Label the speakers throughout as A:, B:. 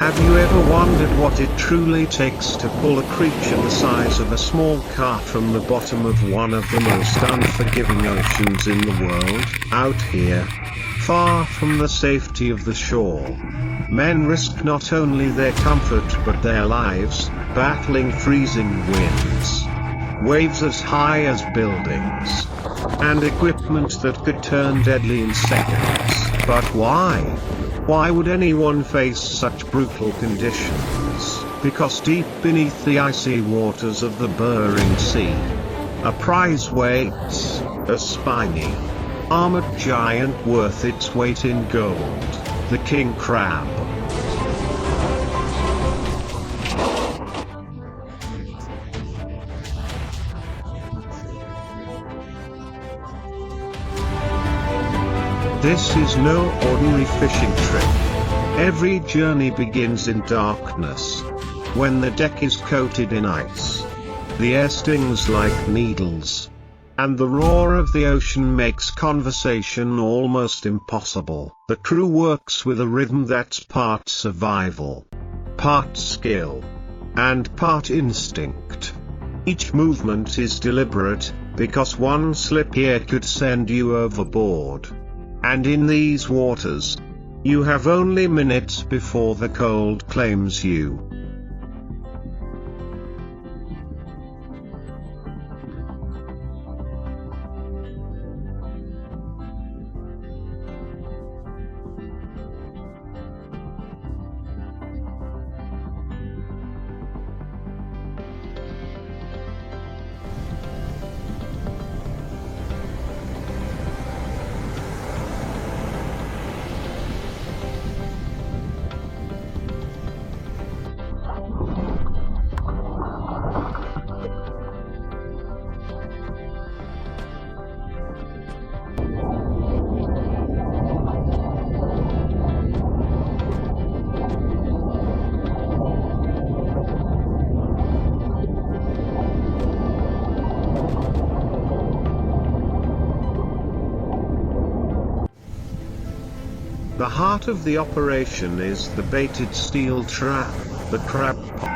A: Have you ever wondered what it truly takes to pull a creature the size of a small car from the bottom of one of the most unforgiving oceans in the world? Out here, far from the safety of the shore, men risk not only their comfort but their lives, battling freezing winds, waves as high as buildings, and equipment that could turn deadly in seconds. But why? Why would anyone face such brutal conditions? Because deep beneath the icy waters of the Bering Sea, a prize waits, a spiny, armored giant worth its weight in gold, the king crab. This is no ordinary fishing trip. Every journey begins in darkness. When the deck is coated in ice, the air stings like needles, and the roar of the ocean makes conversation almost impossible. The crew works with a rhythm that's part survival, part skill, and part instinct. Each movement is deliberate, because one slip here could send you overboard. And in these waters, you have only minutes before the cold claims you. The heart of the operation is the baited steel trap, the crab pot.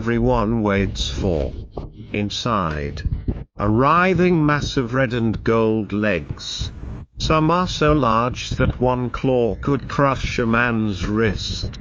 A: Everyone waits for. Inside, a writhing mass of red and gold legs. Some are so large that one claw could crush a man's wrist.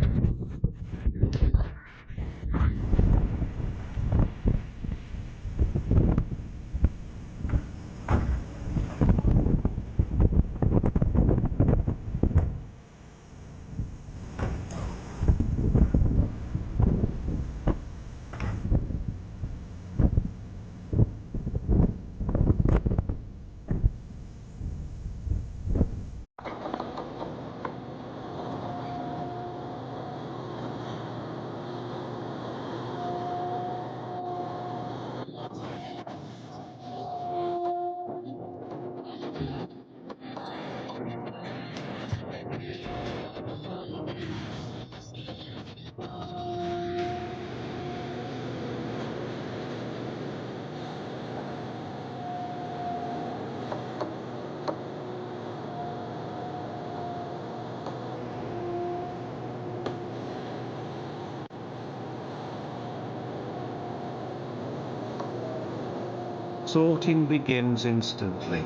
A: Sorting begins instantly.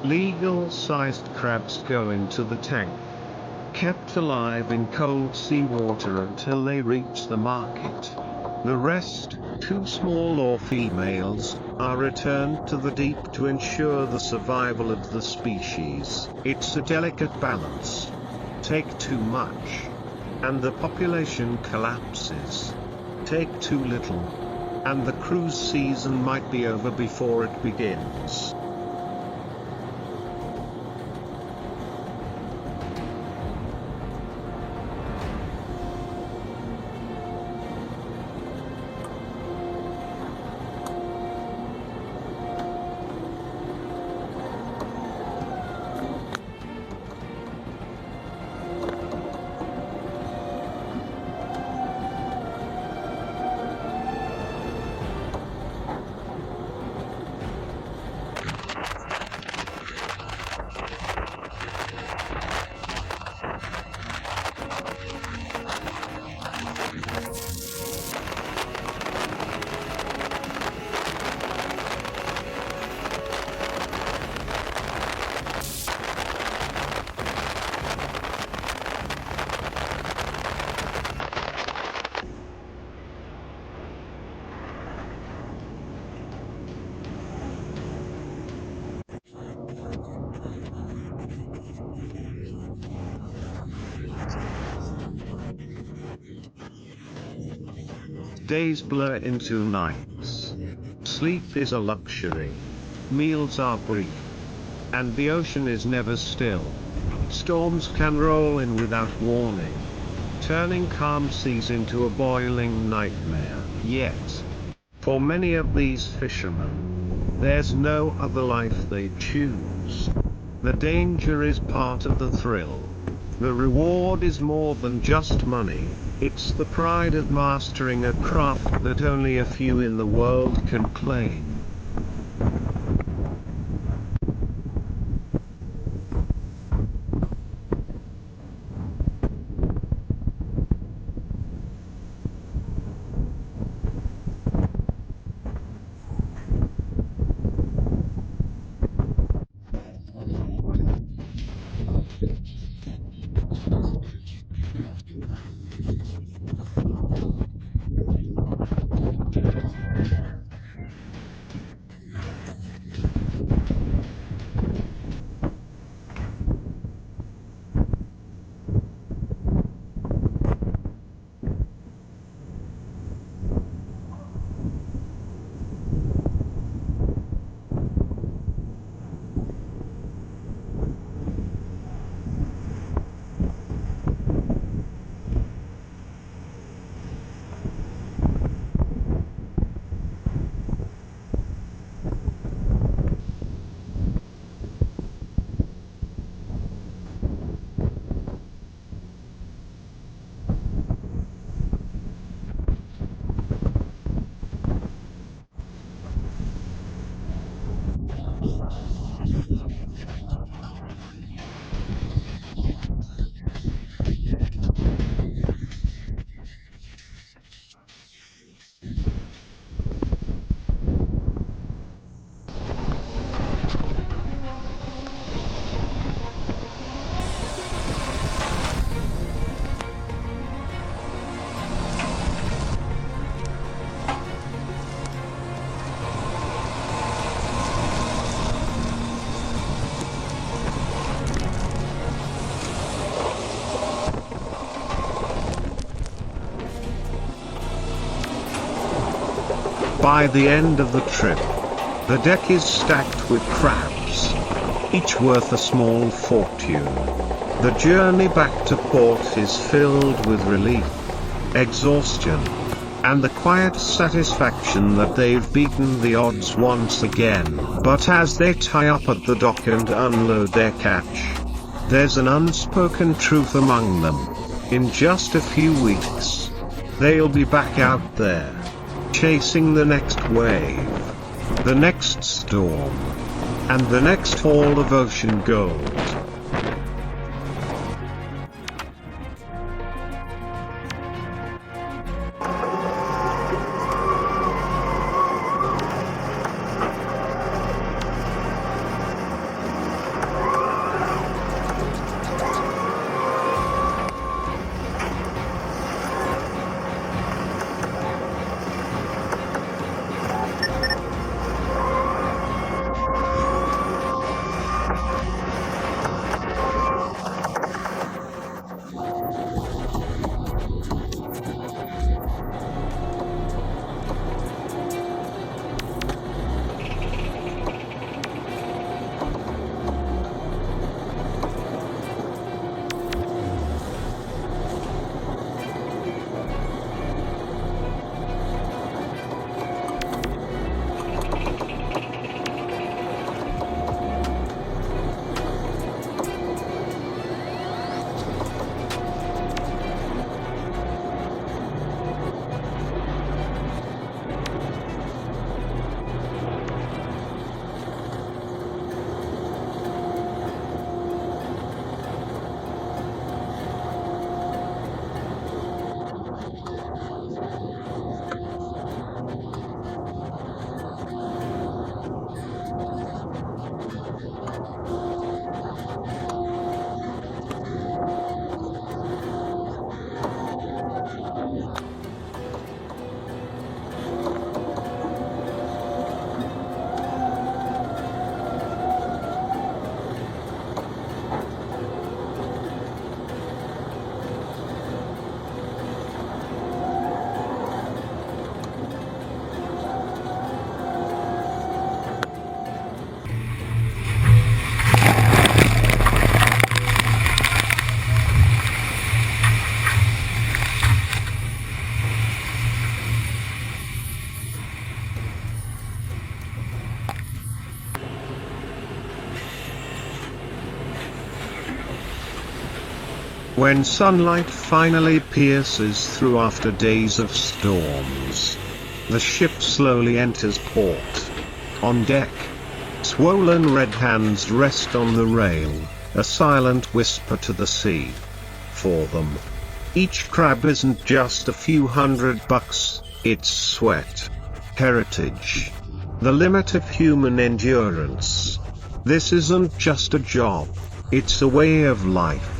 A: Legal-sized crabs go into the tank, kept alive in cold seawater until they reach the market. The rest, too small or females, are returned to the deep to ensure the survival of the species. It's a delicate balance. Take too much, and the population collapses. Take too little, and the cruise season might be over before it begins. Days blur into nights. Sleep is a luxury. Meals are brief. And the ocean is never still. Storms can roll in without warning, turning calm seas into a boiling nightmare. Yet, for many of these fishermen, there's no other life they choose. The danger is part of the thrill. The reward is more than just money. It's the pride of mastering a craft that only a few in the world can claim. By the end of the trip, the deck is stacked with crabs, each worth a small fortune. The journey back to port is filled with relief, exhaustion, and the quiet satisfaction that they've beaten the odds once again. But as they tie up at the dock and unload their catch, there's an unspoken truth among them. In just a few weeks, they'll be back out there, chasing the next wave, the next storm, and the next haul of ocean gold. When sunlight finally pierces through after days of storms, the ship slowly enters port. On deck, swollen red hands rest on the rail, a silent whisper to the sea. For them, each crab isn't just a few $100, it's sweat, heritage, the limit of human endurance. This isn't just a job, it's a way of life.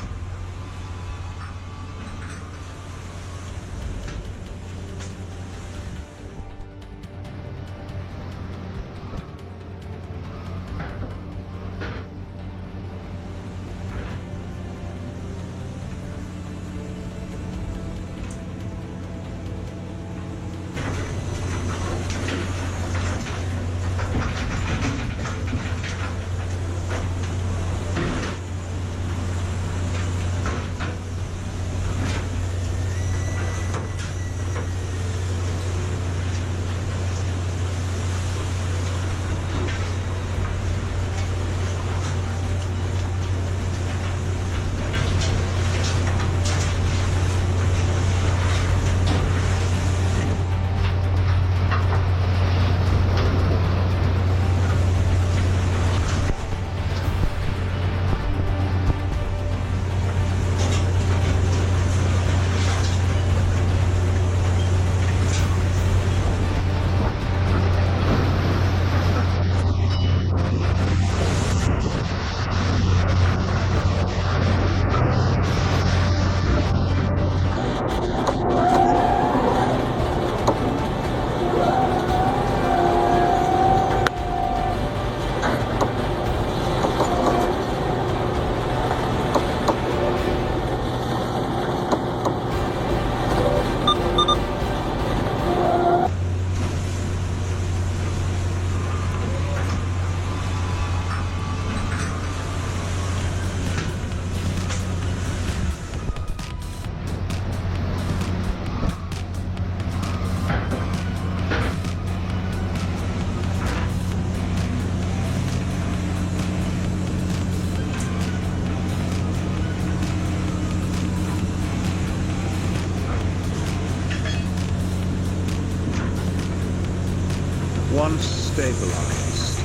A: Once stabilized,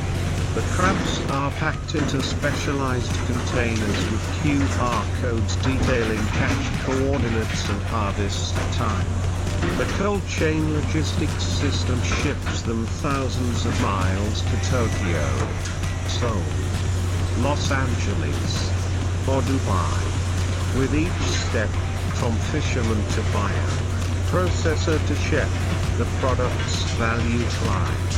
A: the crabs are packed into specialized containers with QR codes detailing catch coordinates and harvest time. The cold chain logistics system ships them thousands of miles to Tokyo, Seoul, Los Angeles, or Dubai. With each step, from fisherman to buyer, processor to chef, the product's value climbs.